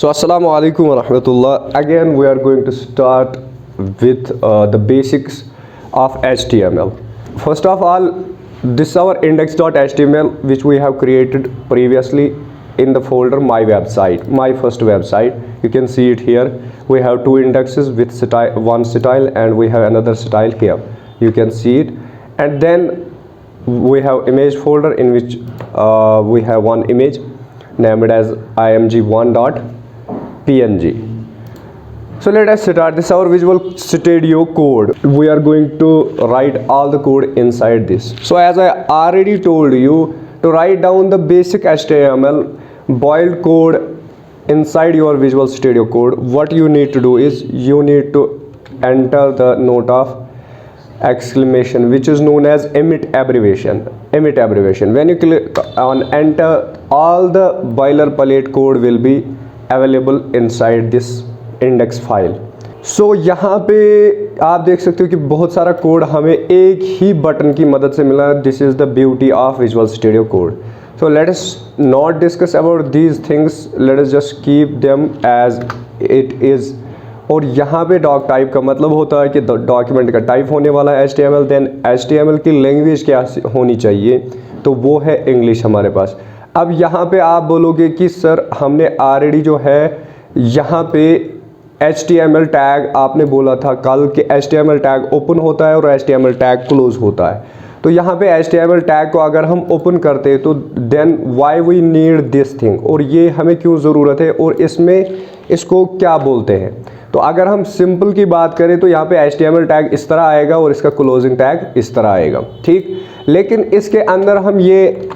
So assalamu alaikum wa rahmatullah. Again we are going to start with the basics of HTML. First of all, this is our index.html which we have created previously in the folder my website, my first website. You can see it here. We have two indexes with one style and we have another style here. You can see it. And then we have image folder in which we have one image named as img1.png. So let us start. This is our Visual Studio code. We are going to write all the code inside this. So as I already told you, to write down the basic HTML boiled code inside your Visual Studio code, what you need to do is you need to enter the note of exclamation, which is known as emit abbreviation. When you click on enter, all the boilerplate code will be available inside this index file. So यहाँ पे आप देख सकते हो कि बहुत सारा code हमें एक ही बटन की मदद से मिला. This is the beauty of Visual Studio Code. So let us not discuss about these things. Let us just keep them as it is. और यहाँ पे डॉक टाइप का मतलब होता है कि डॉक्यूमेंट का टाइप होने वाला है HTML. देन HTML की लैंग्वेज क्या होनी चाहिए, तो वो है इंग्लिश हमारे पास. अब यहाँ पे आप बोलोगे कि सर हमने ऑलरेडी जो है यहाँ पे HTML टैग आपने बोला था कल कि HTMल टैग ओपन होता है और HTML टैग क्लोज होता है. तो यहाँ पे HTML टैग को अगर हम ओपन करते हैं तो then why we need this thing, और ये हमें क्यों ज़रूरत है और इसमें इसको क्या बोलते हैं. तो अगर हम सिंपल की बात करें तो यहाँ पे HTML टैग इस तरह आएगा और इसका क्लोजिंग टैग इस तरह आएगा, ठीक. लेकिन इसके अंदर हम ये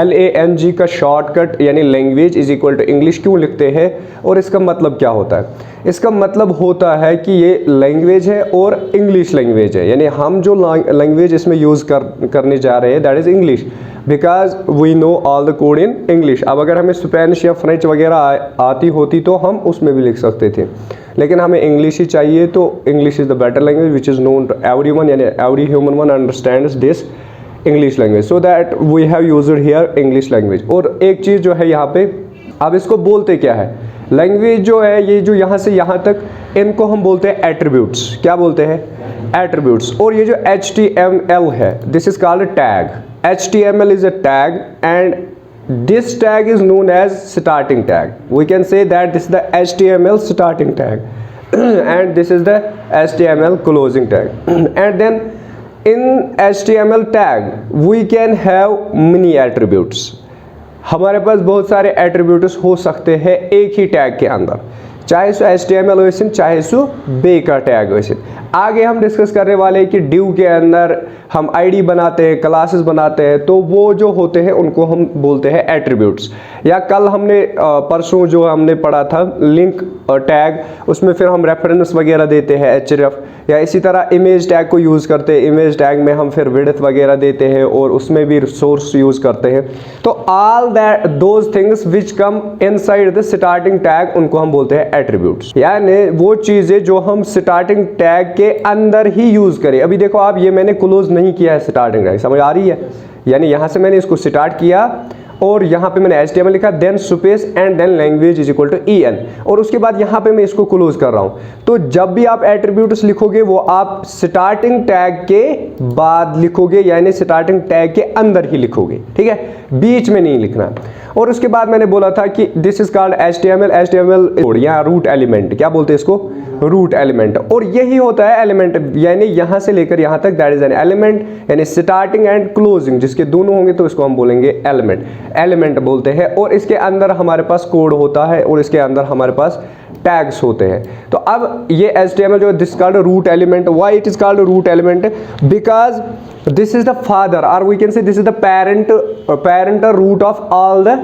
LANG का शॉर्टकट यानी language is equal to English क्यों लिखते हैं और इसका मतलब क्या होता है. इसका मतलब होता है कि ये लैंग्वेज है और इंग्लिश लैंग्वेज है, यानी हम जो लैंग्वेज इसमें यूज़ करने जा रहे हैं that is English, because we know all the code in English. अब अगर हमें स्पेनिश या फ्रेंच वगैरह आती होती तो हम उसमें भी लिख सकते थे, लेकिन हमें इंग्लिश ही चाहिए. तो English is the better language which is known to everyone, यानी every human one understands this English language. So that we have used here English language. और एक चीज़ जो है यहाँ पे, अब इसको बोलते क्या है, लैंग्वेज जो है ये जो यहाँ से यहाँ तक, इनको हम बोलते हैं एट्रीब्यूट्स. क्या बोलते हैं, एट्रीब्यूट्स. और ये जो HTML है this is called tag. HTML is a tag and this tag is known as starting tag. We can say that this is the HTML starting tag and this is the HTML closing tag. And then in HTML tag we can have many attributes. हमारे पास बहुत सारे attributes हो सकते हैं एक ही tag के अंदर, चाहे सो HTML वैसे चाहे सो बे का टैग वैसे. आगे हम डिस्कस करने वाले हैं कि डिव के अंदर हम आईडी बनाते हैं, क्लासेस बनाते हैं, तो वो जो होते हैं उनको हम बोलते हैं एट्रीब्यूट्स. या कल हमने परसों जो हमने पढ़ा था लिंक टैग, उसमें फिर हम रेफरेंस वगैरह देते हैं href. या इसी तरह इमेज टैग को यूज़ करते हैं, इमेज टैग में हम फिर विड्थ वगैरह देते हैं और उसमें भी सोर्स यूज़ करते हैं. तो all that those things which come inside the starting tag उनको हम बोलते हैं एट्रीब्यूट्स, यानी वो चीज़ें जो हम स्टार्टिंग टैग के अंदर ही यूज़ करें. अभी देखो आप, ये मैंने क्लोज नहीं किया है स्टार्टिंग टैग, समझ आ रही है, यानी यहाँ से मैंने इसको स्टार्ट किया और यहाँ पे मैंने HTML लिखा, then space and then language is equal to EN, और उसके बाद यहाँ पे मैं इसको क्लोज कर रहा हूँ. तो जब भी आप एट्रीब्यूट्स लिखोगे वो आप स्टार्टिंग टैग के बाद लिखोगे, यानी स्टार्टिंग टैग के अंदर ही लिखोगे, ठीक है, बीच में नहीं लिखना. और उसके बाद मैंने बोला था कि दिस इज कॉल्ड HTML यहाँ रूट एलिमेंट, क्या बोलते हैं इसको, रूट एलिमेंट. और यही होता है एलिमेंट, यानी यहाँ से लेकर यहाँ तक दैट इज एन एलिमेंट, यानी स्टार्टिंग एंड क्लोजिंग जिसके दोनों होंगे तो इसको हम बोलेंगे एलिमेंट बोलते हैं. और इसके अंदर हमारे पास कोड होता है और इसके अंदर हमारे पास टैग्स होते हैं. तो अब ये HTML जो this called root element. Why it is called root element, because this is the father और we can say this is the parent root of all the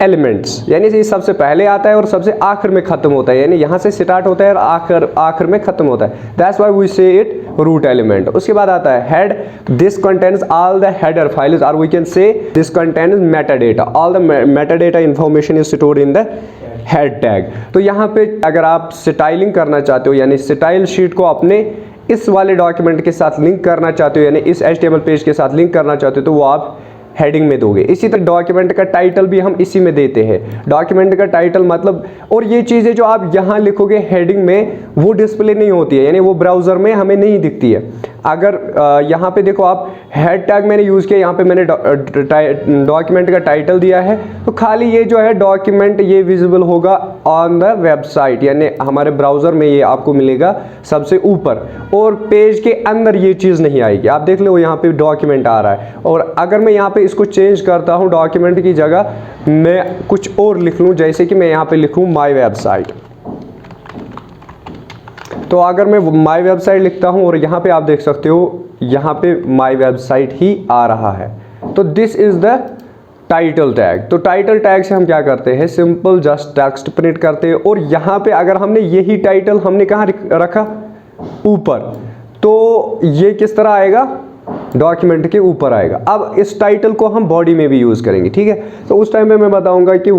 elements, यानी ये सबसे पहले आता है और सबसे आखिर में खत्म होता है, यानी यहाँ से स्टार्ट होता है और आखिर में खत्म होता है. That's why we say it root element. उसके बाद आता है head. This contains all the header files और we can say this contains metadata. All the metadata information is stored in the head tag. तो यहाँ पे अगर आप स्टाइलिंग करना चाहते हो, यानी स्टाइल शीट को अपने इस वाले डॉक्यूमेंट के साथ लिंक करना चाहते हो, यानी इस HTML पेज के साथ लिंक करना चाहते हो, तो वो आप हेडिंग में दोगे। इसी तरह डॉक्यूमेंट का टाइटल भी हम इसी में देते हैं। डॉक्यूमेंट का टाइटल मतलब, और ये चीज़ें जो आप यहाँ लिखोगे हेडिंग में वो डिस्प्ले नहीं होती है, यानी वो ब्राउज़र में हमें नहीं दिखती है। अगर यहाँ पे देखो आप हेड टैग मैंने यूज़ किया, यहाँ पे मैंने डॉक्यूमेंट का टाइटल दिया है, तो खाली ये जो है डॉक्यूमेंट ये विजिबल होगा ऑन द वेबसाइट, यानी हमारे ब्राउज़र में ये आपको मिलेगा सबसे ऊपर, और पेज के अंदर ये चीज़ नहीं आएगी। आप देख लो यहाँ पे डॉक्यूमेंट आ रहा है, और अगर मैं यहाँ पे इसको चेंज करता हूँ, डॉक्यूमेंट की जगह मैं कुछ और लिख लूँ, जैसे कि मैं यहाँ पे लिखूँ माई वेबसाइट, तो अगर मैं माई वेबसाइट लिखता हूँ और यहाँ पे आप देख सकते हो यहाँ पे माई वेबसाइट ही आ रहा है, तो this is the title tag. तो टाइटल टैग से हम क्या करते हैं, सिंपल जस्ट टेक्स्ट प्रिंट करते हैं, और यहाँ पे अगर हमने यही टाइटल हमने कहाँ रखा, ऊपर, तो ये किस तरह आएगा, डॉक्यूमेंट के ऊपर आएगा। अब इस टाइटल को हम बॉडी में भी यूज़ करेंगे, ठीक है। तो उस टाइम पे मैं बताऊंगा कि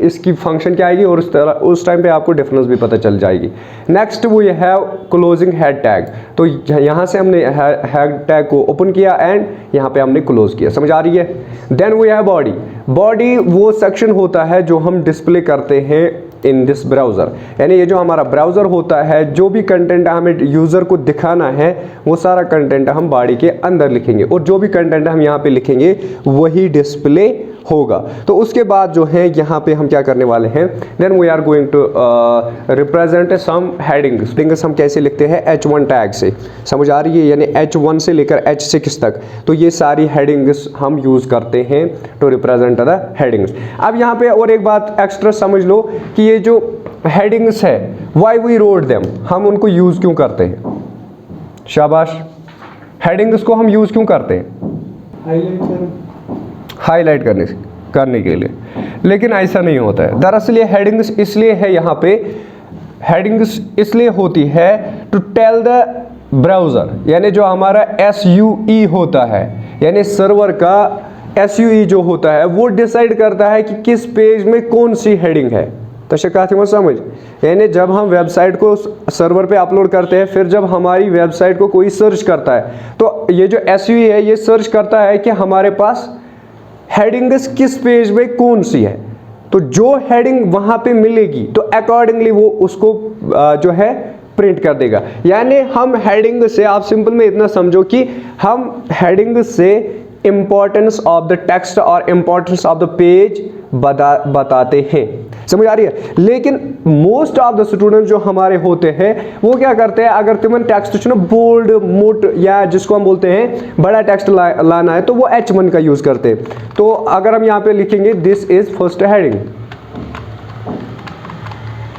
इसकी फंक्शन क्या आएगी, और उस टाइम पे आपको डिफरेंस भी पता चल जाएगी। नेक्स्ट वो ये है क्लोजिंग हेड टैग। तो यहाँ से हमने हेड टैग को ओपन किया एंड यहाँ पे हमने क्लोज किया, समझ आ रही है। देन वो है बॉडी। बॉडी वो सेक्शन होता है जो हम डिस्प्ले करते हैं इन दिस ब्राउज़र, यानी ये जो हमारा ब्राउज़र होता है, जो भी कंटेंट हमें यूज़र को दिखाना है वो सारा कंटेंट हम बॉडी के अंदर लिखेंगे, और जो भी कंटेंट हम यहाँ पे लिखेंगे वही डिस्प्ले होगा। तो उसके बाद जो है यहाँ पे हम क्या करने वाले हैं, then we are going to represent some headings. हम कैसे लिखते हैं, H1 टैग से, समझ आ रही है, यानी H1 से लेकर H6 तक, तो ये सारी हेडिंग्स हम यूज़ करते हैं टू रिप्रेजेंट द हेडिंग्स। अब यहाँ पे और एक बात एक्स्ट्रा समझ लो कि ये जो हेडिंग्स है, वाई वी रोट देम, हम उनको यूज़ क्यों करते हैं, शाबाश, हेडिंग्स को हम यूज़ क्यों करते हैं, हाईलाइट करने के लिए। लेकिन ऐसा नहीं होता है, दरअसल ये हेडिंग्स इसलिए है, यहाँ पे हेडिंग्स इसलिए होती है टू टेल द ब्राउज़र, यानी जो हमारा SUE होता है, यानी सर्वर का SUE जो होता है वो डिसाइड करता है कि किस पेज में कौन सी हेडिंग है। तो शिकायत मत समझ, यानी जब हम वेबसाइट को सर्वर पे अपलोड करते हैं, फिर जब हमारी वेबसाइट को कोई सर्च करता है, तो ये जो SUE है ये सर्च करता है कि हमारे पास हेडिंग्स किस पेज में कौन सी है, तो जो हेडिंग वहां पे मिलेगी तो अकॉर्डिंगली वो उसको जो है प्रिंट कर देगा। यानी हम हेडिंग से, आप सिंपल में इतना समझो कि हम हेडिंग से इंपॉर्टेंस ऑफ द टेक्स्ट और इंपॉर्टेंस ऑफ द पेज बताते हैं, समझ आ रही है। लेकिन मोस्ट ऑफ द स्टूडेंट जो हमारे होते हैं वो क्या करते हैं, अगर तुम्हें टेक्स्ट बोल्ड मोट या जिसको हम बोलते हैं बड़ा टेक्स्ट लाना है, तो वो H1 का यूज करते हैं। तो अगर हम यहाँ पे लिखेंगे दिस इज फर्स्ट हेडिंग,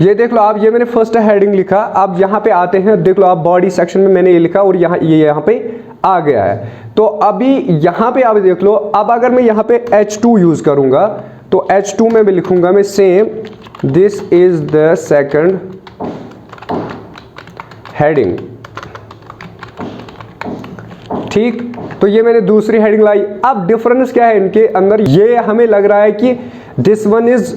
ये देख लो आप, ये मैंने फर्स्ट हेडिंग लिखा। अब यहाँ पे आते हैं, देख लो आप, बॉडी सेक्शन में मैंने ये लिखा और यहाँ पे आ गया है। तो अभी यहाँ पे आप देख लो, अब अगर मैं यहाँ पे H2 यूज करूंगा, तो H2 में भी लिखूंगा मैं same, this is the second heading, ठीक। तो ये मैंने दूसरी हेडिंग लाई। अब डिफरेंस क्या है इनके अंदर, ये हमें लग रहा है कि this one is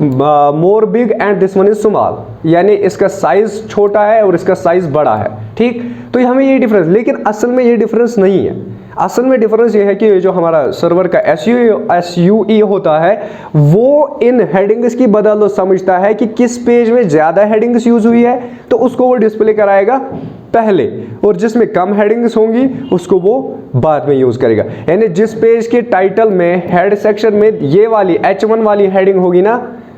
more big and this one is small, यानी इसका साइज छोटा है और इसका साइज बड़ा है, ठीक। तो हमें ये डिफरेंस, लेकिन असल में ये डिफरेंस नहीं है। असल में डिफरेंस ये है कि जो हमारा सर्वर का SUE होता है वो इन हेडिंग्स की बदौलत समझता है कि किस पेज में ज़्यादा हेडिंग्स यूज हुई है, तो उसको वो डिस्प्ले कराएगा पहले, और जिसमें कम हेडिंग्स होंगी उसको वो बाद में यूज करेगा। यानी जिस पेज के टाइटल में हेड सेक्शन में ये वाली H1 वाली हेडिंग होगी ना,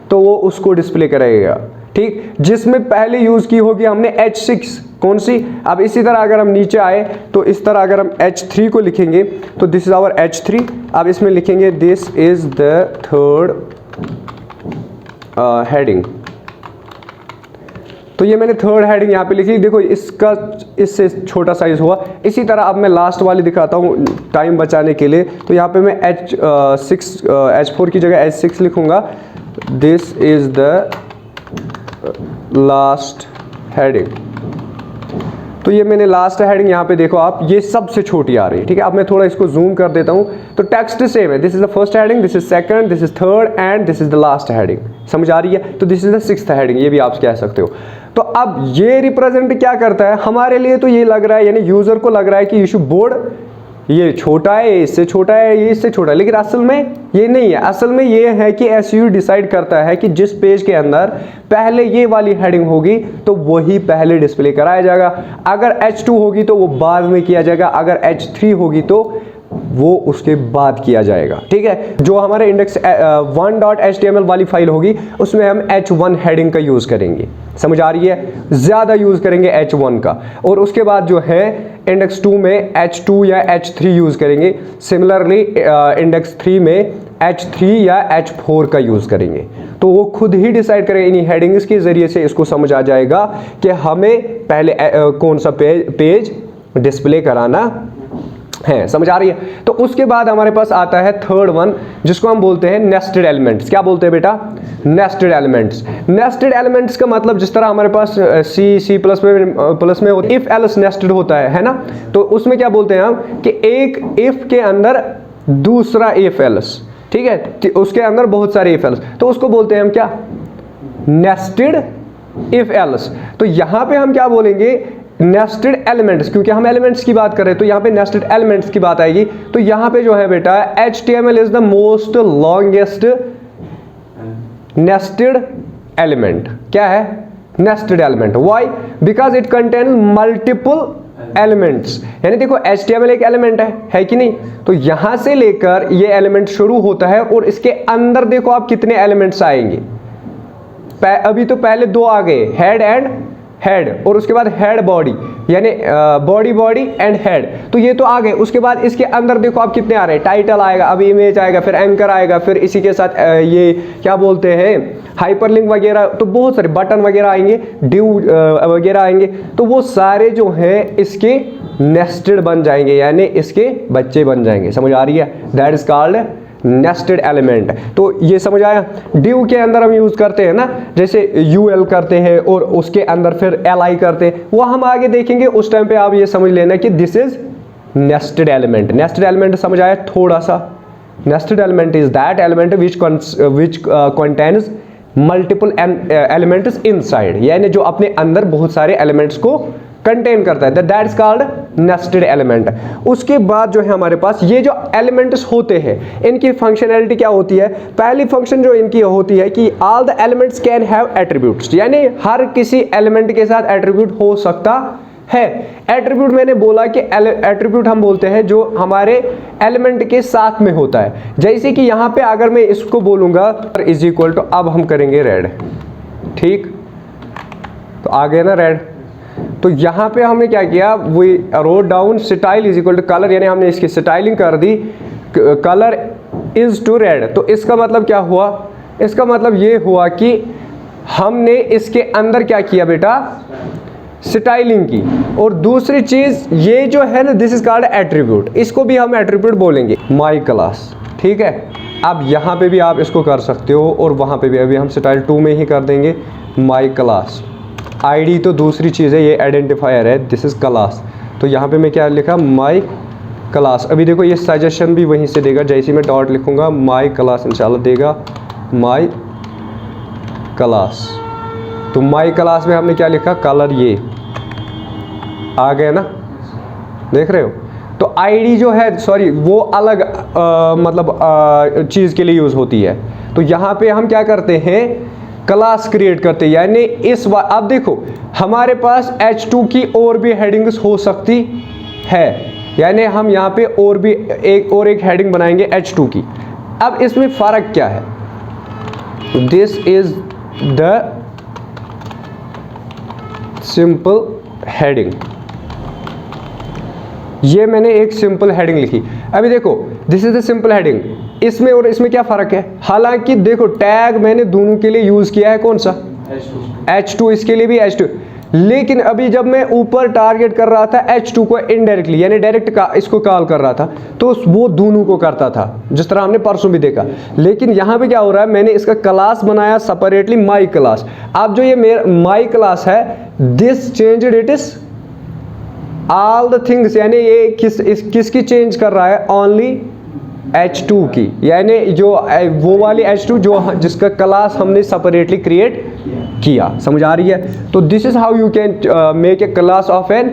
तो वो उसको डिस्प्ले करेगा, ठीक। जिसमें पहले यूज की होगी हमने H6, कौन सी। अब इसी तरह अगर हम नीचे आए तो इस तरह अगर हम H3 को लिखेंगे, तो दिस इज आवर H3। अब इसमें लिखेंगे this is the third heading, तो ये मैंने थर्ड हेडिंग यहाँ पे लिखी। देखो इसका इससे छोटा साइज हुआ। इसी तरह अब मैं लास्ट वाली दिखाता हूँ टाइम बचाने के लिए, तो यहाँ पे मैं H4 की जगह H6 लिखूंगा, this is the last heading. तो ये मैंने लास्ट हेडिंग यहाँ पे देखो आप, ये सबसे छोटी आ रही है, ठीक है। अब मैं थोड़ा इसको जूम कर देता हूँ, तो टेक्स्ट सेम है, this is the first heading, this is second, this is third and this is the last heading, समझ आ रही है। तो this is the sixth heading, ये भी आप कह सकते हो। तो अब ये रिप्रेजेंट क्या करता है हमारे लिए, तो ये लग रहा है, यानी यूजर को लग रहा है कि यू शुड बोल्ड ये छोटा है, ये इससे छोटा है, ये इससे छोटा है, लेकिन असल में ये नहीं है। असल में ये है कि एसयू डिसाइड करता है कि जिस पेज के अंदर पहले ये वाली हेडिंग होगी तो वही पहले डिस्प्ले कराया जाएगा, अगर H2 होगी तो वो बाद में किया जाएगा, अगर H3 होगी तो वो उसके बाद किया जाएगा। ठीक है, जो हमारे इंडेक्स 1.html वाली फाइल होगी उसमें हम H1 हेडिंग का यूज करेंगे, समझ आ रही है, ज्यादा यूज करेंगे H1 का, और उसके बाद जो है इंडेक्स 2 में H2 या H3 यूज करेंगे। सिमिलरली इंडेक्स 3 में H3 या H4 का यूज करेंगे। तो वो खुद ही डिसाइड करें, इन हेडिंग्स के जरिए से इसको समझ आ जाएगा कि हमें पहले कौन सा पेज डिस्प्ले कराना है, समझ आ रही है। तो उसके बाद हमारे पास आता है थर्ड वन, जिसको हम बोलते हैं नेस्टेड एलिमेंट्स। क्या बोलते हैं बेटा? Nested elements. नेस्टेड एलिमेंट्स का मतलब जिस तरह हमारे पास सी प्लस में इफ एल्स नेस्टेड होता है ना, तो उसमें क्या बोलते हैं हम कि एक इफ के अंदर दूसरा इफ एल्स, ठीक है, उसके अंदर बहुत सारे इफ एल्स, तो उसको बोलते हैं हम क्या? Nested if else. तो यहां पे हम क्या बोलेंगे? नेस्टेड एलिमेंट्स, क्योंकि हम एलिमेंट्स की बात कर रहे हैं तो यहाँ पे नेस्टेड एलिमेंट्स की बात आएगी। तो यहाँ पे जो है बेटा HTML is the most longest nested element. क्या है? Nested element. Why? Because it contain multiple elements. यानी देखो HTML एक एलिमेंट है कि नहीं? तो यहां से लेकर ये एलिमेंट शुरू होता है और इसके अंदर देखो आप कितने एलिमेंट्स आएंगे। अभी तो पहले दो आ गए, हेड एंड हेड, और उसके बाद हेड बॉडी, यानी बॉडी एंड हेड, तो ये तो आ गए। उसके बाद इसके अंदर देखो आप कितने आ रहे हैं, टाइटल आएगा, अभी इमेज आएगा, फिर एंकर आएगा, फिर इसी के साथ ये क्या बोलते हैं हाइपरलिंक वगैरह, तो बहुत सारे बटन वगैरह आएंगे, डिव वगैरह आएंगे, तो वो सारे जो हैं इसके नेस्टेड बन जाएंगे, यानी इसके बच्चे बन जाएंगे। समझ आ रही है? That is called nested element. तो ये समझ आया? डिव के अंदर हम यूज करते हैं ना, जैसे यूएल करते हैं और उसके अंदर फिर एलआई करते हैं, वो हम आगे देखेंगे, उस टाइम पे आप ये समझ लेना कि this is nested element. Nested element समझ आया थोड़ा सा? Nested element is that element which contains multiple elements inside, यानी जो अपने अंदर बहुत सारे एलिमेंट्स को कंटेन करता है, that is called nested element. उसके बाद जो है हमारे पास ये जो एलिमेंट्स होते हैं इनकी फंक्शनैलिटी क्या होती है? पहली फंक्शन जो इनकी होती है कि all the elements can have attributes, यानी हर किसी एलिमेंट के साथ एट्रीब्यूट हो सकता है। एट्रीब्यूट मैंने बोला कि एट्रीब्यूट हम बोलते हैं जो हमारे एलिमेंट के साथ में होता है। जैसे कि यहाँ पे अगर मैं इसको बोलूंगा इज इक्वल टू, अब हम करेंगे रेड, ठीक, तो आ गया ना रेड। तो यहाँ पे हमने क्या किया, we wrote down style is equal to colour, यानी हमने इसकी स्टाइलिंग कर दी कलर इज टू रेड। तो इसका मतलब क्या हुआ? इसका मतलब ये हुआ कि हमने इसके अंदर क्या किया बेटा? स्टाइलिंग की। और दूसरी चीज ये जो है ना, दिस इज कॉल्ड एट्रीब्यूट, इसको भी हम एट्रीब्यूट बोलेंगे, माई क्लास, ठीक है। अब यहाँ पे भी आप इसको कर सकते हो और वहाँ पे भी, अभी हम स्टाइल 2 में ही कर देंगे माई क्लास। आईडी तो दूसरी चीज़ है, ये आइडेंटिफायर है, दिस इज क्लास। तो यहाँ पे मैं क्या लिखा? My class. अभी देखो ये सजेशन भी वहीं से देगा, जैसे मैं डॉट लिखूंगा माई क्लास इंशाल्लाह देगा माई क्लास। तो माई क्लास में हमने क्या लिखा? कलर, ये आ गया ना, देख रहे हो? तो आईडी जो है, सॉरी, वो अलग मतलब चीज़ के लिए यूज़ होती है। तो यहाँ पे हम क्या करते हैं? क्लास क्रिएट करते हैं, यानी अब देखो हमारे पास H2 की और भी हेडिंग्स हो सकती है, यानी हम यहाँ पे और भी एक हेडिंग बनाएंगे H2 की। अब इसमें फ़र्क क्या है? This is the simple heading, ये मैंने एक सिंपल हेडिंग लिखी। अभी देखो this is the simple heading, इसमें और इसमें क्या फ़र्क है? हालांकि देखो टैग मैंने दोनों के लिए यूज़ किया है, कौन सा? H2, इसके लिए भी H2, लेकिन अभी जब मैं ऊपर टारगेट कर रहा था H2 को इनडायरेक्टली, यानी डायरेक्ट का इसको कॉल कर रहा था, तो वो दोनों को करता था, जिस तरह हमने परसों भी देखा। लेकिन यहाँ पे क्या हो रहा है? मैंने इसका क्लास बनाया सेपरेटली, माई क्लास। अब जो ये मेरा माई क्लास है, this changed it is all the things, यानी ये किसकी चेंज कर रहा है? ओनली H2 की, यानी जो वो वाली H2 जो जिसका क्लास हमने सेपरेटली क्रिएट किया। समझ आ रही है? तो this is how you can make a class of an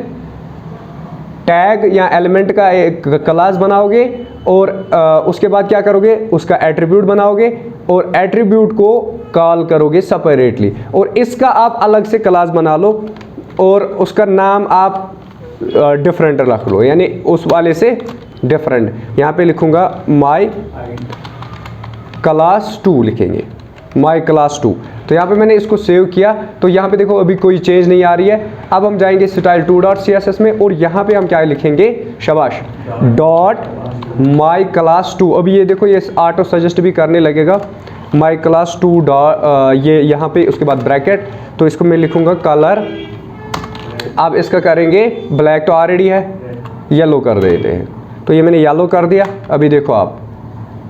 tag या एलिमेंट का एक क्लास बनाओगे और उसके बाद क्या करोगे, उसका एट्रीब्यूट बनाओगे और एट्रीब्यूट को कॉल करोगे सेपरेटली, और इसका आप अलग से क्लास बना लो और उसका नाम आप डिफरेंट रख लो, यानी उस वाले से डिफरेंट। यहाँ पे लिखूंगा माई क्लास 2 लिखेंगे, माई क्लास 2। तो यहाँ पे मैंने इसको सेव किया, तो यहाँ पे देखो अभी कोई चेंज नहीं आ रही है। अब हम जाएंगे style2.css में और यहाँ पे हम क्या लिखेंगे, शाबाश, डॉट माई क्लास 2। अभी ये देखो ये ऑटो सजेस्ट भी करने लगेगा, माई क्लास 2 डॉट ये यहाँ पे उसके बाद ब्रैकेट, तो इसको मैं लिखूंगा कलर। अब इसका करेंगे ब्लैक, तो ऑलरेडी है, येलो कर देते हैं, तो ये मैंने येलो कर दिया। अभी देखो आप,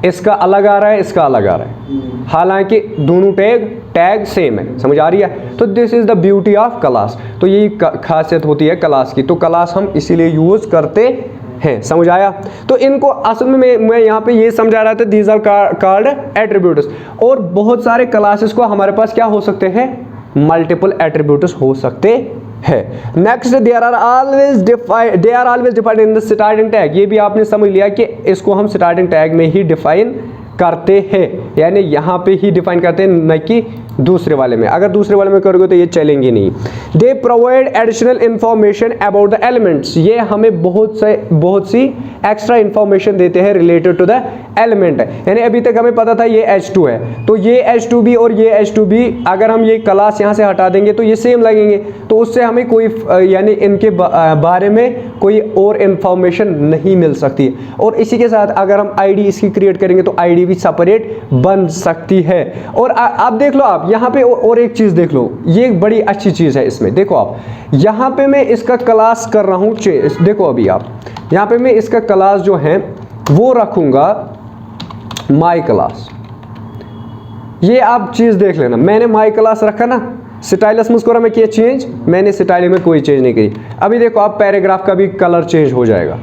इसका अलग आ रहा है, इसका अलग आ रहा है, हालांकि दोनों टैग सेम है, समझ आ रही है। तो this is the beauty of class. तो यही खासियत होती है क्लास की, तो क्लास हम इसीलिए यूज करते हैं, समझ आया। तो इनको असल में मैं यहाँ पे ये समझा रहा था, दीज आर कॉल्ड एट्रीब्यूट्स। और बहुत सारे क्लासेस को हमारे पास क्या हो सकते हैं, मल्टीपल एट्रीब्यूट्स हो सकते है। Next, they are always defined in the starting tag. ये भी आपने समझ लिया कि इसको हम स्टार्टिंग टैग में ही डिफाइन करते हैं, यानी यहाँ पे ही डिफाइन करते हैं, न कि दूसरे वाले में। अगर दूसरे वाले में करोगे तो ये चलेंगे नहीं। They provide additional information about the elements. ये हमें बहुत सी एक्स्ट्रा इंफॉर्मेशन देते हैं रिलेटेड टू द एलिमेंट। यानी अभी तक हमें पता था ये H2 है, तो ये H2B और ये H2B अगर हम ये क्लास यहाँ से हटा देंगे तो ये सेम लगेंगे, तो उससे हमें कोई यानी इनके बारे में कोई और इंफॉर्मेशन नहीं मिल सकती। और इसी के साथ अगर हम आईडी इसकी क्रिएट करेंगे तो आईडी भी सेपरेट बन सकती है। और आप देख लो, आप यहाँ पे और एक चीज देख लो, ये एक बड़ी अच्छी चीज है इसमें। देखो आप, यहाँ पे मैं इसका क्लास कर रहा हूँ, देखो अभी आप यहाँ पे मैं इसका क्लास जो है वो रखूंगा माई क्लास। ये आप चीज देख लेना, मैंने माई क्लास रखा ना, स्टाइलस मुस्कुरा में किया चेंज, मैंने स्टाइल में कोई चेंज नहीं की। अभी देखो आप, पैराग्राफ का भी कलर चेंज हो जाएगा।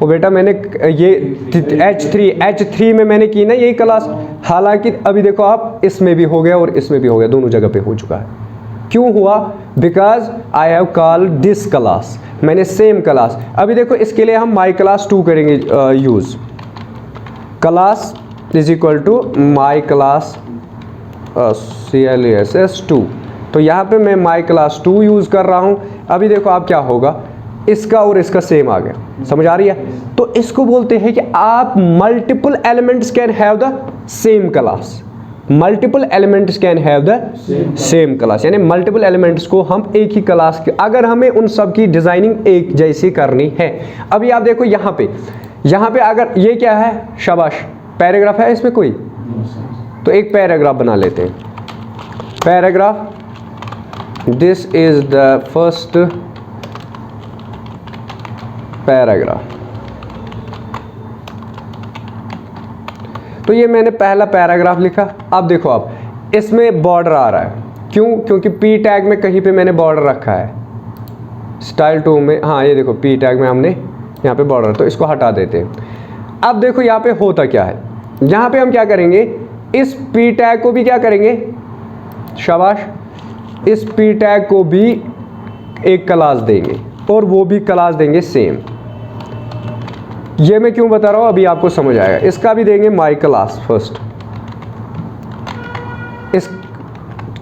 वो बेटा मैंने ये H3 में मैंने की ना यही क्लास, हालांकि अभी देखो आप, इसमें भी हो गया और इसमें भी हो गया, दोनों जगह पे हो चुका है। क्यों हुआ, because I have called this class, मैंने सेम क्लास। अभी देखो इसके लिए हम माई क्लास 2 करेंगे use, class is equal to my class CLASS 2। तो यहाँ पे मैं माई क्लास 2 यूज कर रहा हूँ। अभी देखो आप क्या होगा, इसका और इसका सेम आ गया, समझ आ रही है। तो इसको बोलते हैं कि आप multiple elements can have the same class, multiple elements can have the same class, यानी मल्टीपल एलिमेंट्स को हम एक ही क्लास के, अगर हमें उन सब की डिजाइनिंग एक जैसी करनी है। अभी आप देखो यहाँ पे अगर ये क्या है, शाबाश, पैराग्राफ है इसमें कोई, तो एक पैराग्राफ बना लेते हैं। Paragraph, this is the first paragraph. तो ये मैंने पहला पैराग्राफ लिखा। अब देखो आप, इसमें बॉर्डर आ रहा है, क्यों, क्योंकि P टैग में कहीं पे मैंने बॉर्डर रखा है, स्टाइल 2 में, हाँ ये देखो P टैग में हमने यहाँ पे बॉर्डर, तो इसको हटा देते हैं। अब देखो यहाँ पे होता क्या है, यहाँ पे हम क्या करेंगे, इस P टैग को भी क्या करेंगे, शाबाश, इस P टैग को भी एक क्लास देंगे और वो भी क्लास देंगे सेम। ये मैं क्यों बता रहा हूँ अभी आपको समझ आएगा। इसका भी देंगे माई क्लास फर्स्ट, इस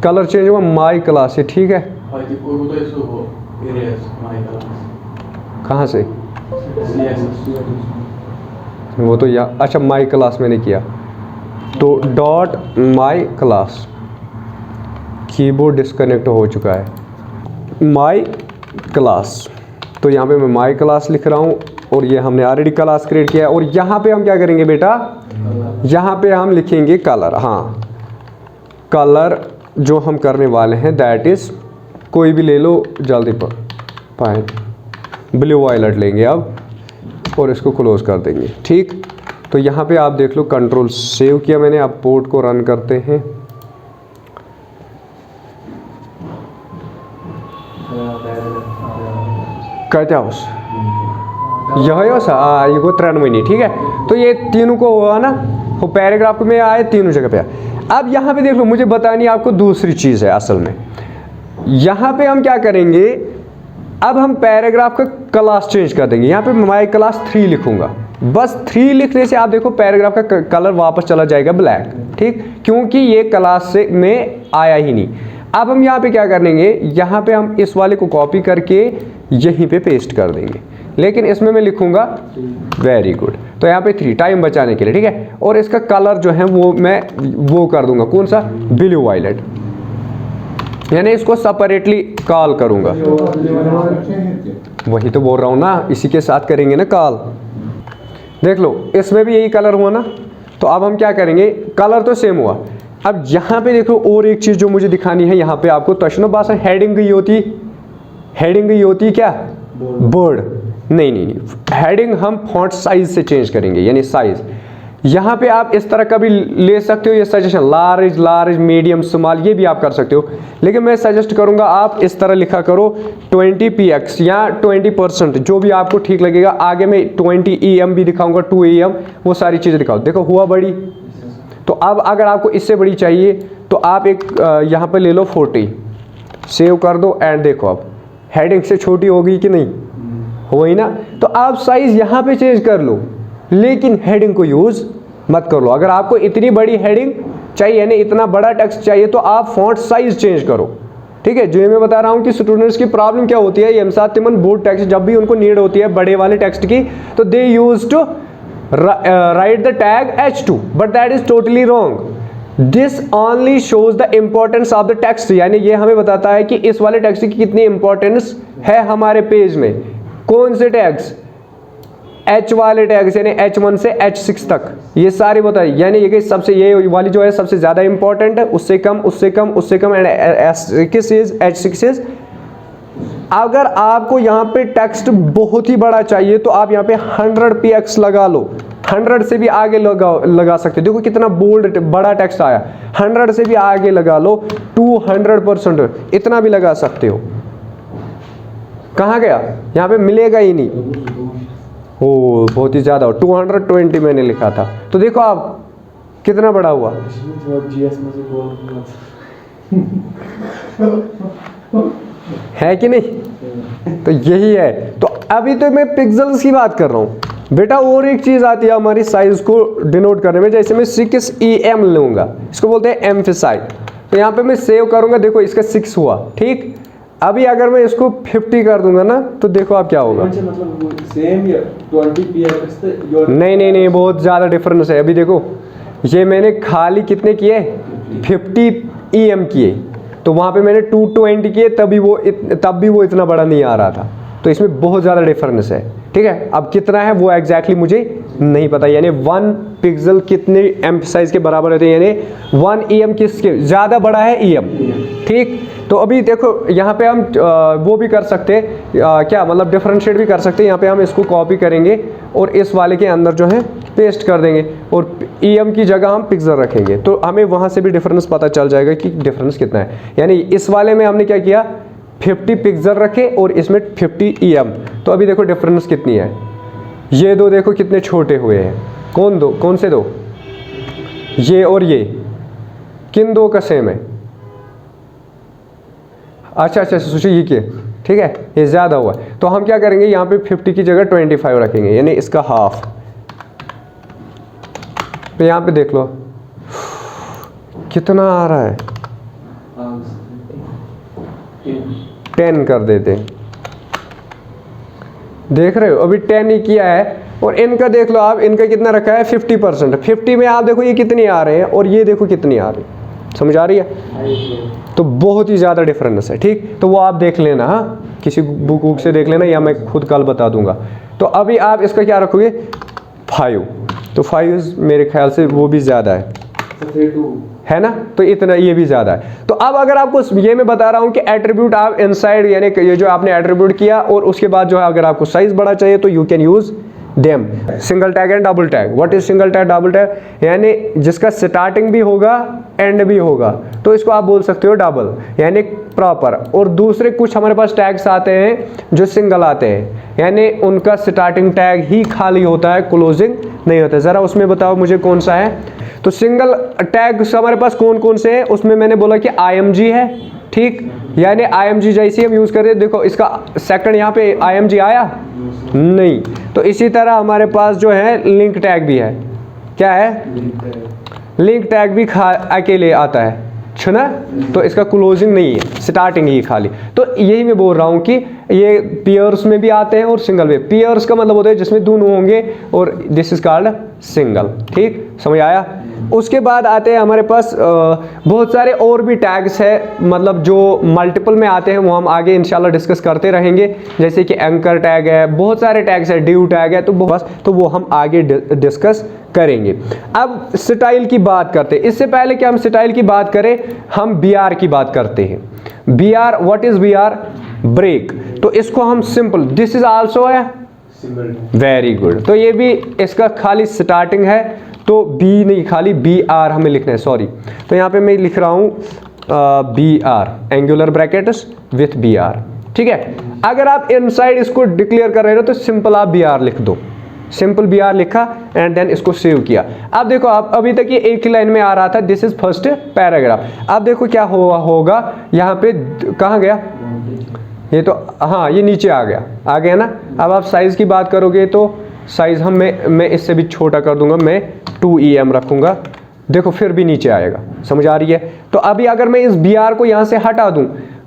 कलर चेंज हुआ माई क्लास से, ठीक है। कहाँ से, वो तो या अच्छा माई क्लास मैंने किया, तो dot my class, keyboard disconnect हो चुका है, माई क्लास। तो यहाँ पे मैं माई क्लास लिख रहा हूँ और ये हमने ऑलरेडी क्लास क्रिएट किया है। और यहाँ पे हम क्या करेंगे बेटा, यहाँ पे हम लिखेंगे कलर। हाँ, कलर जो हम करने वाले हैं दैट इज, कोई भी ले लो जल्दी पर, पाए ब्लू वायलेट लेंगे अब और इसको क्लोज कर देंगे, ठीक। तो यहाँ पे आप देख लो, कंट्रोल सेव किया मैंने, अब पोर्ट को रन करते हैं। कहते हाउस यह ये को 93, ठीक है। तो ये तीनों को हुआ ना, वो पैराग्राफ में आए तीनों जगह पे। अब यहाँ पे देख लो, मुझे बतानी आपको दूसरी चीज़ है असल में। यहाँ पे हम क्या करेंगे, अब हम पैराग्राफ का क्लास चेंज कर देंगे, यहाँ पे माई क्लास 3 लिखूंगा, बस 3 लिखने से आप देखो पैराग्राफ का कलर वापस चला जाएगा ब्लैक, ठीक, क्योंकि ये क्लास से में आया ही नहीं। अब हम यहाँ पे क्या करेंगे, यहाँ पे हम इस वाले को कॉपी करके यहीं पे पेस्ट कर देंगे, लेकिन इसमें मैं लिखूंगा वेरी गुड, तो यहाँ पे 3 टाइम बचाने के लिए, ठीक है। और इसका कलर जो है वो मैं वो कर दूंगा, कौन सा, ब्लू वायलेट, यानी इसको सेपरेटली कॉल करूंगा। वही तो बोल रहा हूँ ना, इसी के साथ करेंगे ना कॉल। देख लो इसमें भी यही कलर हुआ ना, तो अब हम क्या करेंगे, कलर तो सेम हुआ। अब यहाँ पे देखो और एक चीज़ जो मुझे दिखानी है, यहाँ पे आपको तशनो बासा हेडिंग गई होती, हेडिंग गई होती क्या, बोर्ड, नहीं, हेडिंग हम फॉन्ट साइज से चेंज करेंगे, यानी साइज। यहाँ पे आप इस तरह का भी ले सकते हो, ये सजेशन लार्ज मीडियम स्मॉल ये भी आप कर सकते हो, लेकिन मैं सजेस्ट करूँगा आप इस तरह लिखा करो 20px या 20%, जो भी आपको ठीक लगेगा। आगे मैं 20em भी दिखाऊंगा, 2em, वो सारी चीज़ें दिखाओ। देखो हुआ बड़ी, तो अब अगर आपको इससे बड़ी चाहिए तो आप एक यहाँ पे ले लो 40, सेव कर दो एंड देखो अब हेडिंग से छोटी होगी कि नहीं, हो ही ना। तो आप साइज यहाँ पे चेंज कर लो, लेकिन हेडिंग को यूज मत कर लो। अगर आपको इतनी बड़ी हेडिंग चाहिए, यानी इतना बड़ा टेक्स्ट चाहिए, तो आप फॉन्ट साइज चेंज करो, ठीक है। जो मैं बता रहा हूँ कि स्टूडेंट्स की प्रॉब्लम क्या होती है, यम साथ तिमन बोर्ड टेक्स्ट जब भी उनको नीड होती है बड़े वाले टेक्स्ट की, तो they use to write the tag H2, but that is totally wrong. This only shows the importance of the text, यानी ये हमें बताता है कि इस वाले टेक्स्ट की कितनी इंपॉर्टेंस है हमारे पेज में। कौन से टैग्स, H वाले टैग्स, यानी H1 से H6 तक, ये सारे बताइए, यानी ये सबसे, ये वाली जो है सबसे ज़्यादा इंपॉर्टेंट है, उससे कम, उससे कम, उससे कम, एंड H6 इज। अगर आपको यहाँ पे टेक्स्ट बहुत ही बड़ा चाहिए तो आप यहाँ पे 100px लगा लो, 100 से भी आगे लगा सकते हो। देखो कितना बोल्ड बड़ा टेक्स्ट आया, 100 से भी आगे लगा लो, 200%, इतना भी लगा सकते हो। कहाँ गया, यहाँ पे मिलेगा ही नहीं, ओ बहुत ही ज़्यादा, 220 मैंने लिखा था, तो देखो आप कितना बड़ा हुआ। है कि नहीं, तो यही है। तो अभी तो मैं पिक्सेल्स की बात कर रहा हूँ बेटा, और एक चीज़ आती है हमारी साइज को डिनोट करने में, जैसे मैं 6em लूँगा, इसको बोलते हैं एम्फसाइज। तो यहाँ पे मैं सेव करूँगा, देखो इसका 6 हुआ, ठीक। अभी अगर मैं इसको 50 कर दूंगा ना, तो देखो आप क्या होगा, मतलब सेम या 20px, नहीं, बहुत ज़्यादा डिफरेंस है। अभी देखो ये मैंने खाली कितने किए, 50em किए, तो वहाँ पे मैंने 220 किए, तब भी वो इतना बड़ा नहीं आ रहा था। तो इसमें बहुत ज़्यादा डिफरेंस है, ठीक है। अब कितना है वो एग्जैक्टली मुझे नहीं पता, यानी 1 पिक्सल कितने एम्फसाइज के बराबर होते हैं, यानी 1em किसके ज़्यादा बड़ा है, em, ठीक। तो अभी देखो यहाँ पे हम वो भी कर सकते हैं, क्या मतलब डिफरेंशिएट भी कर सकते हैं। यहाँ पे हम इसको कॉपी करेंगे और इस वाले के अंदर जो है पेस्ट कर देंगे, और em की जगह हम पिक्सल रखेंगे, तो हमें वहाँ से भी डिफरेंस पता चल जाएगा कि डिफरेंस कितना है। यानी इस वाले में हमने क्या किया, 50 पिक्सल रखे और इसमें 50 em, तो अभी देखो डिफरेंस कितनी है। ये दो देखो कितने छोटे हुए हैं, कौन से दो, ये और ये, किन दो का सेम है, अच्छा सोचिए ये क्या, ठीक है, ये ज़्यादा हुआ है। तो हम क्या करेंगे, यहाँ पे 50 की जगह 25 रखेंगे, यानी इसका हाफ। तो यहाँ पे देख लो कितना आ रहा है, 10 कर देते, देख रहे हो, अभी 10 ही किया है। और इनका देख लो आप, इनका कितना रखा है, 50%। 50 में आप देखो ये कितनी आ रहे हैं, और ये देखो कितनी आ रही है, समझ आ रही है। तो बहुत ही ज़्यादा डिफरेंस है, ठीक। तो वो आप देख लेना, हाँ, किसी बुक से देख लेना, या मैं खुद कल बता दूंगा। तो अभी आप इसका क्या रखोगे, 5, तो 5 मेरे ख्याल से वो भी ज़्यादा है ना, तो इतना ये भी ज़्यादा है। तो अब अगर आपको ये मैं बता रहा हूँ कि एट्रीब्यूट आप इनसाइड, यानी ये जो आपने एट्रीब्यूट किया, और उसके बाद जो है अगर आपको साइज बड़ा चाहिए तो you can use them. Single tag and double tag, what is single tag, double tag, यानी जिसका स्टार्टिंग भी होगा एंड भी होगा, तो इसको आप बोल सकते हो डबल, यानी प्रॉपर। और दूसरे कुछ हमारे पास टैग्स आते हैं जो सिंगल आते हैं, यानी उनका स्टार्टिंग टैग ही खाली होता है, क्लोजिंग नहीं होता। ज़रा उसमें बताओ मुझे कौन सा है। तो सिंगल टैग्स हमारे पास कौन कौन से हैं, उसमें मैंने बोला कि img है, ठीक, यानी IMG जैसे हम यूज़ करें, देखो इसका सेकंड यहाँ पे IMG आया नहीं। तो इसी तरह हमारे पास जो है लिंक टैग भी है। क्या है? लिंक टैग भी अकेले आता है, छुना, तो इसका क्लोजिंग नहीं है, स्टार्टिंग ही खाली। तो यही मैं बोल रहा हूँ कि ये पेयर्स में भी आते हैं और सिंगल में। पेयर्स का मतलब होता है जिसमें दोनों होंगे, और दिस इज कॉल्ड सिंगल। ठीक, समझ आया? उसके बाद आते हैं हमारे पास बहुत सारे और भी टैग्स है, मतलब जो मल्टीपल में आते हैं, वो हम आगे इंशाल्लाह डिस्कस करते रहेंगे। जैसे कि एंकर टैग है, बहुत सारे टैग्स है, ड्यू टैग है, तो बस तो वो हम आगे डिस्कस करेंगे। अब स्टाइल की बात करते हैं। इससे पहले कि हम स्टाइल की बात करें, हम BR की बात करते हैं। BR, what is BR? Break. तो इसको हम सिंपल, दिस इज आल्सो है वेरी गुड। तो ये भी इसका खाली स्टार्टिंग है, तो बी नहीं, खाली BR हमें लिखना है, सॉरी। तो यहाँ पे मैं लिख रहा हूँ BR, angular brackets with BR। ठीक है, अगर आप इनसाइड इसको डिक्लेयर कर रहे हो तो सिंपल आप BR लिख दो, सिंपल BR लिखा एंड देन इसको सेव किया। अब देखो, आप अभी तक ये एक ही लाइन में आ रहा था, दिस इज फर्स्ट पैराग्राफ। अब देखो क्या होगा यहाँ पे, कहाँ गया ये? तो हाँ, ये नीचे आ गया ना। अब आप साइज की बात करोगे तो साइज मैं इससे भी छोटा कर दूंगा, मैं 2EM रखूंगा। देखो फिर भी नीचे आएगा, समझ आ रही है? तो अभी अगर मैं इस BR को यहाँ से हटा दूं,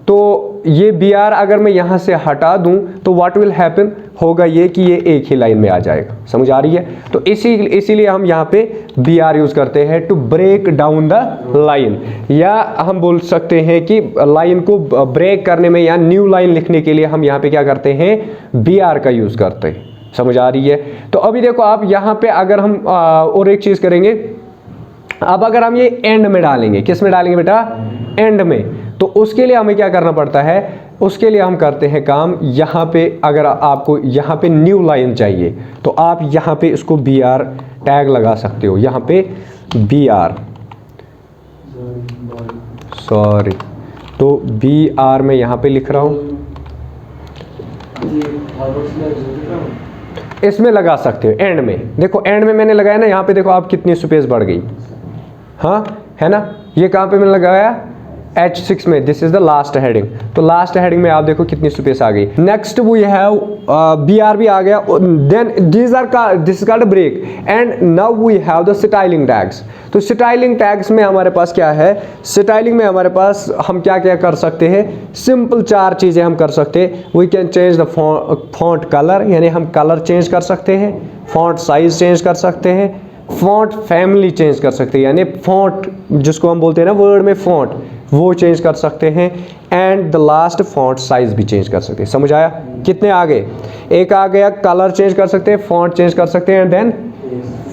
तो ये BR अगर मैं यहाँ से हटा दूं तो व्हाट विल हैपन, होगा ये कि ये एक ही लाइन में आ जाएगा। समझ आ रही है? तो इसीलिए हम यहाँ पे BR यूज करते हैं, to break down the line, या हम बोल सकते हैं कि लाइन को ब्रेक करने में या न्यू लाइन लिखने के लिए हम यहाँ पे क्या करते हैं? BR का यूज करते हैं। समझ आ रही है? तो अभी देखो आप यहाँ पे अगर हम और एक चीज करेंगे, अब अगर हम ये एंड में डालेंगे, किस में डालेंगे बेटा? एंड में। तो उसके लिए हमें क्या करना पड़ता है? उसके लिए हम करते हैं काम, यहाँ पे अगर आपको यहाँ पे न्यू लाइन चाहिए तो आप यहाँ पे इसको BR टैग लगा सकते हो, यहाँ पे BR, सॉरी, तो BR में यहाँ पे लिख रहा हूँ, इसमें लगा सकते हो एंड में। देखो एंड में मैंने लगाया ना, यहाँ पे देखो आप कितनी स्पेस बढ़ गई, हाँ है ना? ये कहाँ पे मैंने लगाया? H6 में, this is the last heading. तो लास्ट हेडिंग में आप देखो कितनी स्पेस आ गई। नेक्स्ट वी हैव BR भी आ गया, then this is called break, and now we have the styling tags. तो स्टाइलिंग टैग्स में हमारे पास क्या है? स्टाइलिंग में हमारे पास हम क्या क्या कर सकते हैं? सिंपल 4 चीज़ें हम कर सकते हैं। We can change the font colour, यानी हम कलर चेंज कर सकते हैं, फॉन्ट साइज चेंज कर सकते हैं, फॉन्ट फैमिली चेंज कर सकते हैं, यानी फॉन्ट जिसको हम बोलते हैं ना वर्ड में फॉन्ट, वो चेंज कर सकते हैं, and the last font size भी चेंज कर सकते हैं। समझ आया? कितने आ गए? एक आ गया, कलर चेंज कर सकते हैं, फॉन्ट चेंज कर सकते हैं, and then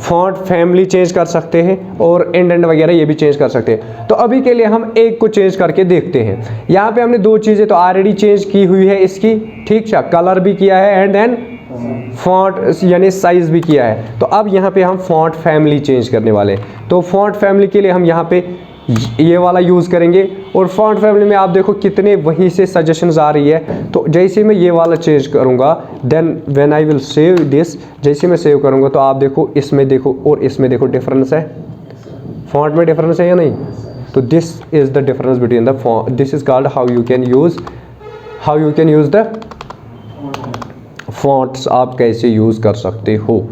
font family change कर सकते हैं, और एंड वगैरह ये भी चेंज कर सकते हैं। तो अभी के लिए हम एक को चेंज करके देखते हैं। यहाँ पे हमने 2 चीज़ें तो ऑलरेडी चेंज की हुई है इसकी, ठीक है, कलर भी किया है एंड देन फॉन्ट यानी साइज भी किया है। तो अब यहाँ पे हम फॉन्ट फैमिली चेंज करने वाले हैं। तो फॉन्ट फैमिली के लिए हम यहाँ पे ये वाला यूज़ करेंगे, और फॉन्ट फैमिली में आप देखो कितने वहीं से सजेशंस आ रही है। तो जैसे मैं ये वाला चेंज करूँगा, then when I will save this, जैसे मैं सेव करूँगा तो आप देखो इसमें देखो और इसमें देखो डिफरेंस है, फॉन्ट में डिफरेंस है या नहीं? तो this is the difference between the font, this is called how you can use the fonts, आप कैसे यूज़ कर सकते हो।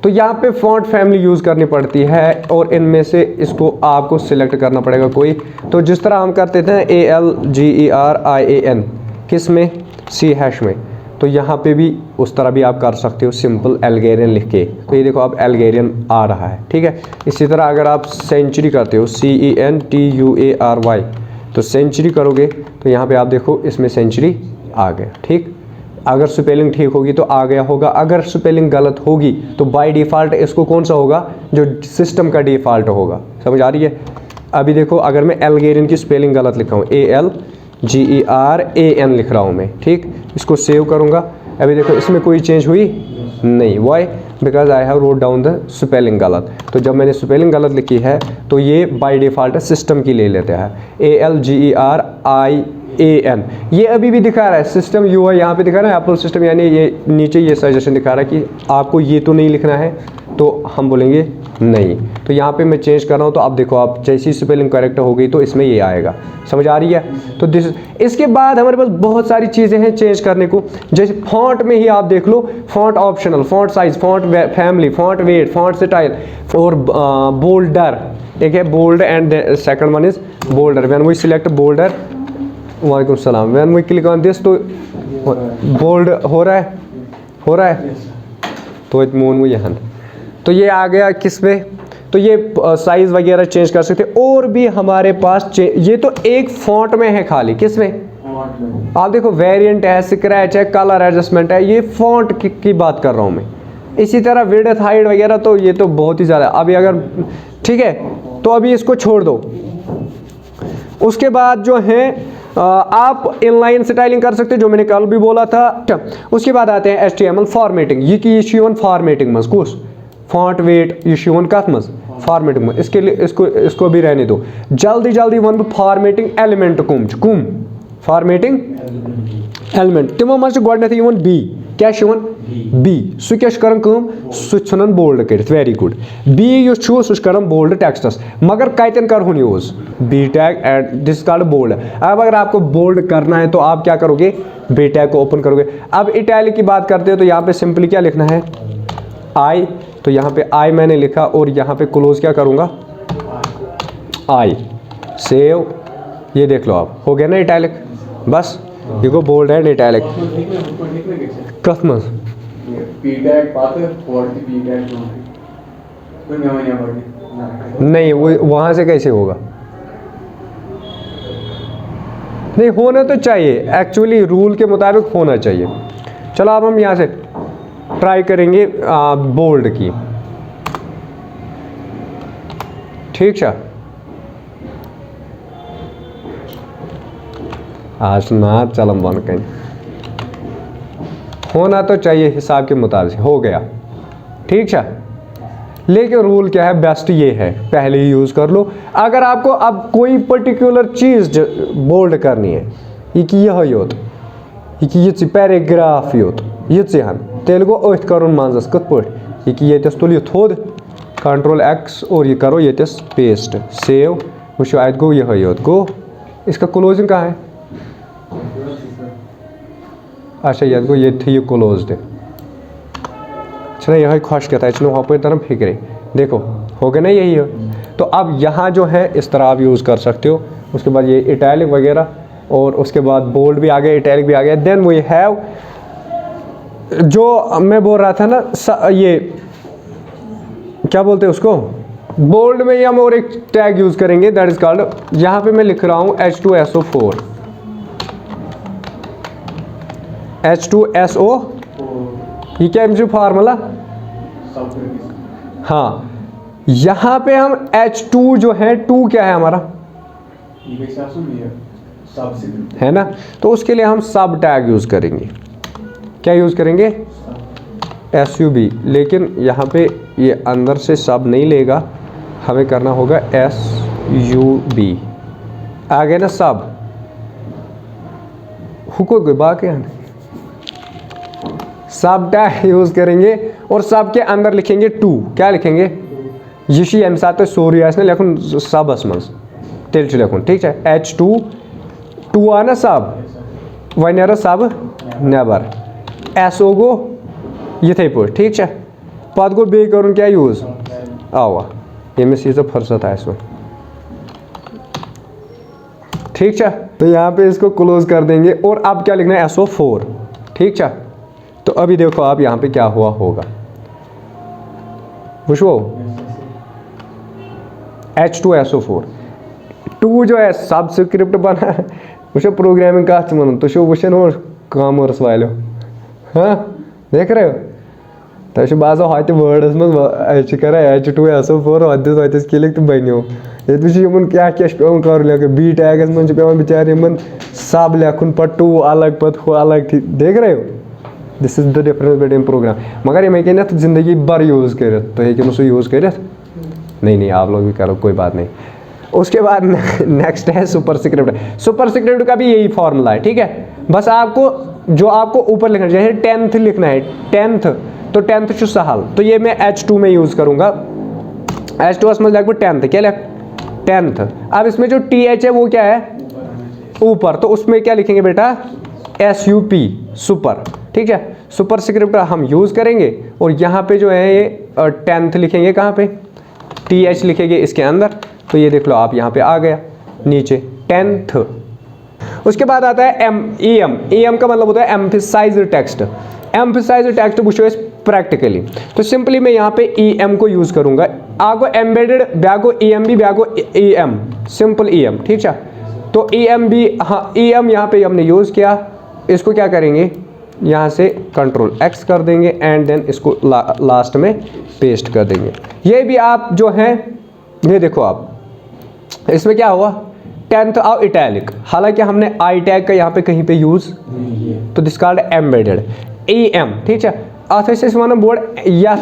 तो यहाँ पे फॉन्ट फैमिली यूज़ करनी पड़ती है, और इनमें से इसको आपको सिलेक्ट करना पड़ेगा कोई। तो जिस तरह हम करते थे ALGERIAN, किस में? C# में। तो यहाँ पे भी उस तरह भी आप कर सकते हो, सिंपल एल्गेरियन लिख के। तो ये देखो आप एल्गेरियन आ रहा है, ठीक है। इसी तरह अगर आप सेंचुरी करते हो, CENTUARY, तो सेंचुरी करोगे तो यहाँ पे आप देखो इसमें सेंचुरी आ गया, ठीक। अगर स्पेलिंग ठीक होगी तो आ गया होगा, अगर स्पेलिंग गलत होगी तो बाय डिफ़ॉल्ट इसको कौन सा होगा? जो सिस्टम का डिफ़ॉल्ट होगा। समझ आ रही है? अभी देखो अगर मैं एल्गेरियन की स्पेलिंग गलत लिखा हूँ, ALGERAN लिख रहा हूँ मैं, ठीक। इसको सेव करूँगा, अभी देखो इसमें कोई चेंज हुई नहीं। Why? Because I have wrote down the spelling गलत। तो जब मैंने स्पेलिंग गलत लिखी है तो ये बाय डिफ़ॉल्ट सिस्टम की ले लेते हैं, ALGERIAN। ये अभी भी दिखा रहा है सिस्टम UI, यहाँ पे दिखा रहा है एप्पल सिस्टम, यानी ये नीचे ये सजेशन दिखा रहा है कि आपको ये तो नहीं लिखना है, तो हम बोलेंगे नहीं। तो यहाँ पे मैं चेंज कर रहा हूँ, तो अब देखो आप जैसी स्पेलिंग करेक्ट हो गई तो इसमें ये आएगा, समझ आ रही है। तो इसके बाद हमारे पास बहुत सारी चीज़ें हैं चेंज करने को, जैसे फॉन्ट में ही आप देख लो, font optional, font size, font family, font weight, font style और बोल्डर। एक है bold and second one is bolder. When we select bolder, वालेकुम सलाम, when we click on this तो बोल्ड हो रहा है तो इतमून वो यहाँ, तो ये आ गया किस में, तो ये साइज वगैरह चेंज कर सकते। और भी हमारे पास ये तो एक फॉन्ट में है खाली, किस में आप देखो, वेरिएंट है, स्क्रैच है, कलर एडजस्टमेंट है, ये फॉन्ट की बात कर रहा हूँ मैं। इसी तरह विड्थ हाइट वगैरह तो ये तो बहुत ही ज़्यादा, अभी अगर ठीक है तो अभी इसको छोड़ दो। उसके बाद जो है आप इनलाइन स्टाइलिंग कर सकते हो, जो मैंने कल भी बोला था। उसके बाद आते हैं HTML फॉर्मेटिंग। ये की यीवन फॉर्मेटिंग मज कुछ फॉन्ट वेट यीवन कत मज फॉर्मेटिंग मज, इसके लिए इसको भी रहने दो। जल्दी जल्दी वन बह फॉर्मेटिंग एलिमेंट कुम फॉर्मेटिंग एलिमेंट तिमो मज गोडनेथ बी, क्या बी, सह क्या करन कम, सह छुनन बोल्ड कर, वेरी गुड। बी युस सह करन बोल्ड टेक्स्टस, मगर कतन करहुन use, B tag and this called bold. अब अगर आपको बोल्ड करना है तो आप क्या करोगे, बी टैग को ओपन करोगे। अब इटैलिक की बात करते हो तो यहाँ पे सिंपली क्या लिखना है, आई, तो यहाँ पे आई मैंने लिखा और यहाँ पे क्लोज क्या करूँगा, आई, सेव, ये देख लो आप, हो गया ना इटैलिक। बस ये को बोल्ड एंड इटैलिक कथ मज नहीं, वो वहाँ से कैसे होगा, नहीं होना तो चाहिए, एक्चुअली रूल के मुताबिक होना चाहिए। चलो अब हम यहाँ से ट्राई करेंगे बोल्ड की, ठीक है। आज ना चलम बन कहीं होना तो चाहिए हिसाब के मुताबिक, हो गया, ठीक है। लेकिन रूल क्या है, बेस्ट ये है, पहले ही यूज़ कर लो। अगर आपको अब कोई पर्टिकुलर चीज़ बोल्ड करनी है, यह योत ये पैराग्राफ योत ये तेल गो अथ कर मंजस कत पे ये तुल यह थोद Ctrl+X और ये करो ये पेस्ट, सेव, वो अत गो यह योत गो। इसका क्लोजिंग कहाँ है, अच्छा ये गो ये थी क्लोज दे, अच्छा यह खुश कहता है हप तरह फिक्रे, देखो हो गया ना यही है। तो अब यहाँ जो है इस तरह आप यूज़ कर सकते हो। उसके बाद ये इटैलिक वगैरह, और उसके बाद बोल्ड भी आ गया, इटैलिक भी आ गया। देन वी हैव, जो मैं बोल रहा था ना, ये क्या बोलते हैं उसको, बोल्ड में ही हम और एक टैग यूज़ करेंगे, दैट इज कॉल्ड, यहाँ पे मैं लिख रहा हूँ H2SO4, H2SO, ये क्या है फार्मूला, हाँ, यहाँ पे हम H2 जो है, 2 क्या है हमारा, है ना, तो उसके लिए हम सब टैग यूज़ करेंगे। क्या यूज़ करेंगे, SUB, लेकिन यहाँ पे ये अंदर से सब नहीं लेगा, हमें करना होगा SUB, आ गया ना सब, हुको बाकी सब टैग यूज़ करेंगे और सब के अंदर लिखेंगे 2, क्या लिखेंगे, यह अमे सात सोरी लिखुन सबस मज तेल लिखुन, ठीक है। H2 आ ना सब, वन नीर सब नबर, SO गो यथे पे, ठीक है। पत गो बे कर क्या यूज़, आवा यमिस यीज फुर्सत आस, ठीक है। तो यहाँ पे इसको क्लोज कर देंगे और अब क्या लिखना है, SO4, ठीक है। तो अभी देखो आप यहाँ पे क्या हुआ होगा, वो H2SO4, 2 जो है सबस्क्रिप्ट बना, वो प्रोग्रामिंग कत वन, तो वुन हो कॉमर्स वालो, हाँ देख रहे हो, तो बाजो हत वर्डस मज कर H2SO4 वत्स क्लिक तो बनो, ये क्या पे कर लिखन, बी टैगस मन पे बेचार इन सब लिखुन, पे 2 अलग पे हु अलग, देख रहे हो, this is the difference between program. मगर ये हेन जिंदगी भर यूज़ कर, तो हेन सह यूज़ कर, नहीं आप लोग भी करो, कोई बात नहीं। उसके बाद नेक्स्ट है सुपरस्क्रिप्ट। सुपरस्क्रिप्ट का भी यही फॉर्मूला है, ठीक है। बस आपको जो आपको ऊपर लिखना चाहिए, 10th लिखना है, 10th, तो 10th सहल, तो ये मैं H2 में यूज़ करूँगा। H2S में लिख 10th, क्या लिख 10th। अब इसमें जो TH है वो क्या है ऊपर, तो उसमें क्या लिखेंगे बेटा SUP सुपर, ठीक है। सुपर स्क्रिप्ट हम यूज़ करेंगे और यहाँ पे जो है ये 10th लिखेंगे, कहाँ पे TH लिखेंगे इसके अंदर, तो ये देख लो आप यहाँ पे आ गया नीचे 10th। उसके बाद आता है EM का मतलब होता है एम्फसाइज्ड टेक्स्ट। एम्फसाइज्ड टेक्स्ट वो प्रैक्टिकली, तो सिंपली मैं यहाँ पे EM को यूज़ करूँगा। आगो एम्बेडेड ब्यागो EM भी ब्यागो EM, सिंपल EM, ठीक है। तो EM भी, हाँ EM यहाँ पे हमने यूज़ किया, इसको क्या करेंगे यहाँ से Ctrl X कर देंगे एंड देन इसको लास्ट में पेस्ट कर देंगे। ये भी आप जो है ये देखो आप, इसमें क्या हुआ 10th और इटैलिक, हालांकि हमने आई टैग का यहाँ पे कहीं पे यूज़, तो दिस कॉल्ड एम्बेडेड EM, ठीक है। अथ बोर्ड या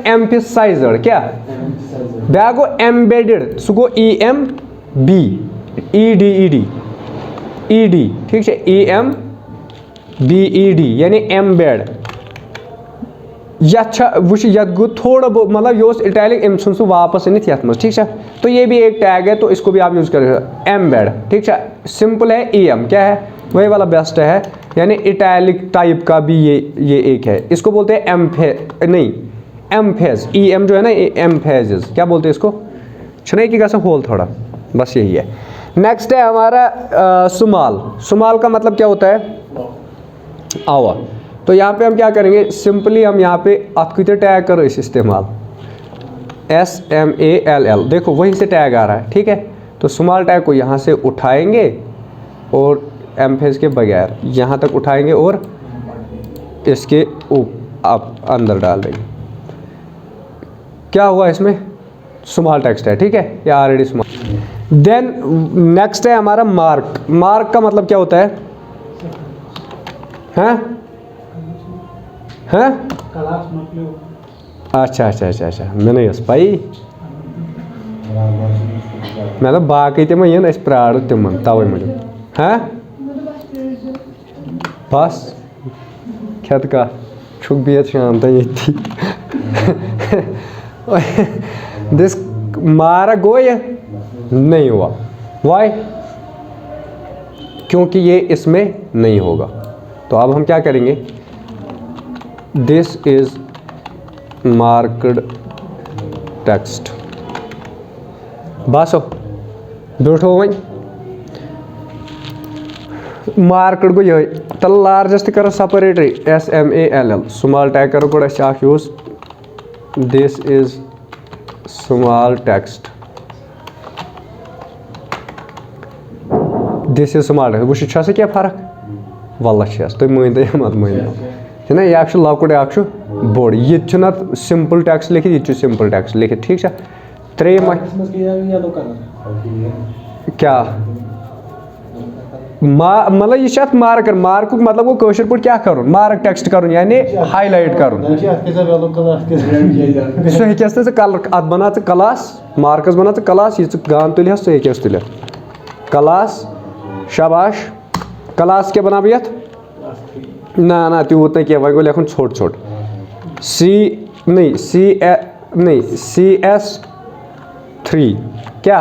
एम्फसाइज्ड क्या ब्या गो एम्बेडेड, सह गो EMB ED, ठीक है, EMBED यानी एम्बेड। यह गो थोड़ा बहुत मतलब ये इटैलिक अम सह वापस अनित ये मज, ठीक है। तो ये भी एक टैग है, तो इसको भी आप यूज़ करेंगे एम्बेड, ठीक है। सिंपल है EM क्या है वही वाला बेस्ट है, यानी इटैलिक टाइप का भी ये एक है, इसको बोलते हैं एम्फेज। EM जो है ना एम्फेजेस, क्या बोलते हैं इसको छने की कैसे होल थोड़ा, बस यही है। नेक्स्ट है हमारा सुमाल का मतलब क्या होता है आवा। तो यहाँ पे हम क्या करेंगे, सिंपली हम यहाँ पे आपकी टैग करो इस इस्तेमाल SMALL, देखो वहीं से टैग आ रहा है, ठीक है। तो स्मॉल टैग को यहाँ से उठाएंगे और एम्फेज के बगैर यहाँ तक उठाएंगे और इसके आप अंदर डाल देंगे। क्या हुआ इसमें स्मॉल टेक्स्ट है, ठीक है, या ऑलरेडी स्मॉल। देन नेक्स्ट है हमारा मार्क का मतलब क्या होता है, हैं अच्छा मैंने यस पाई, मैं तो बाकी तम इन प्राड़ तम तवे मूजूब, हाँ बस खेत का छुक बिहत शाम तक ये दिस मारा गो ये नहीं हुआ, वाई क्योंकि ये इसमें नहीं होगा। तो अब हम क्या करेंगे, दिस इज मार्क्ड टेक्स्ट, बस बैठो वन मार्क्ड गो ये, तो लार्जेस्ट कर सेपरेटरी SMALL, स्मॉल टैग करो गोड़ use, this is small text, this is small text. वो क्या फर्क वल्ला तुम मान तो मत मान है ना, यह लकुट यह बोड़, ये सिंपल टेक्स्ट लिखित, ये सिंपल टेक्स्ट लिखित, ठीक है। त्रेम क्या मतलब यह मार्कर, मार्क मतलब वो कशर पे क्या कर मार्क टेक्स्ट कर यानी हाईलाइट कर, सह कलर अत बना क्लास मार्कस बना क्लास, यह गान तुल सह तुल क्लास, शाबाश क्लास क्या बना ये ना तूत ना क्या वो लिखन छोट छोट CS3 क्या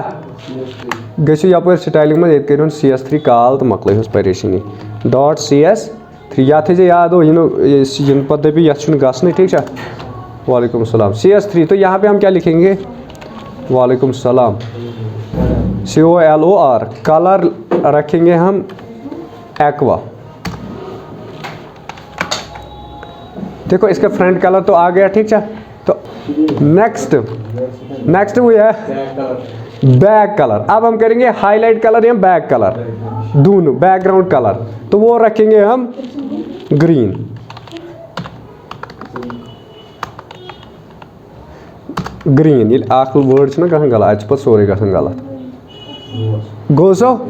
गो यप स्टाइलिंग में कर CS3 काल तो मकल परेशानी .CS3 या थे याद हो इन पे दपी ये गसन, ठीक है। वालेकुम सलाम CS3, तो यहाँ पे हम क्या लिखेंगे, वालेकुम सलाम COLOR, कलर रखेंगे हम एक्वा। देखो इसका फ्रंट कलर तो आ गया, ठीक है। तो नेक्स्ट वो है बैक कलर। अब हम करेंगे हाईलाइट कलर या बैक कलर, दोनों बैकग्राउंड कलर, तो वो रखेंगे हम ग्रीन। ग्रीन ये वर्ड ना गलत, अच्छे पे सोरे गलत गो सो,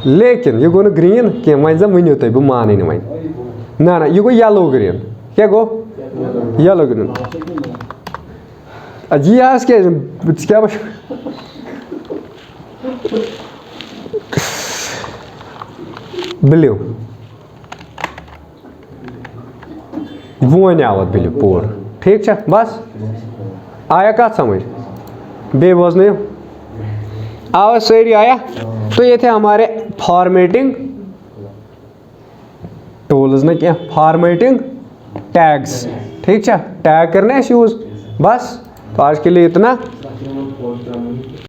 लेकिन यह गो न ग्रीन क्या वो जन वनो तुम बह मान वन ना यह गो येलो ग्रीन, क्या गो येलो ग्रीन। यह क्या ब्लू वो आव ब्लू पूर, ठीक है। बस आया कत समझ, बे बोझ नहीं आवाज सही आया। तो ये थे हमारे फॉर्मेटिंग टूल्स ना क्या फॉर्मेटिंग टैग्स। ठीक है, टैग करने यूज बस। तो आज के लिए इतना।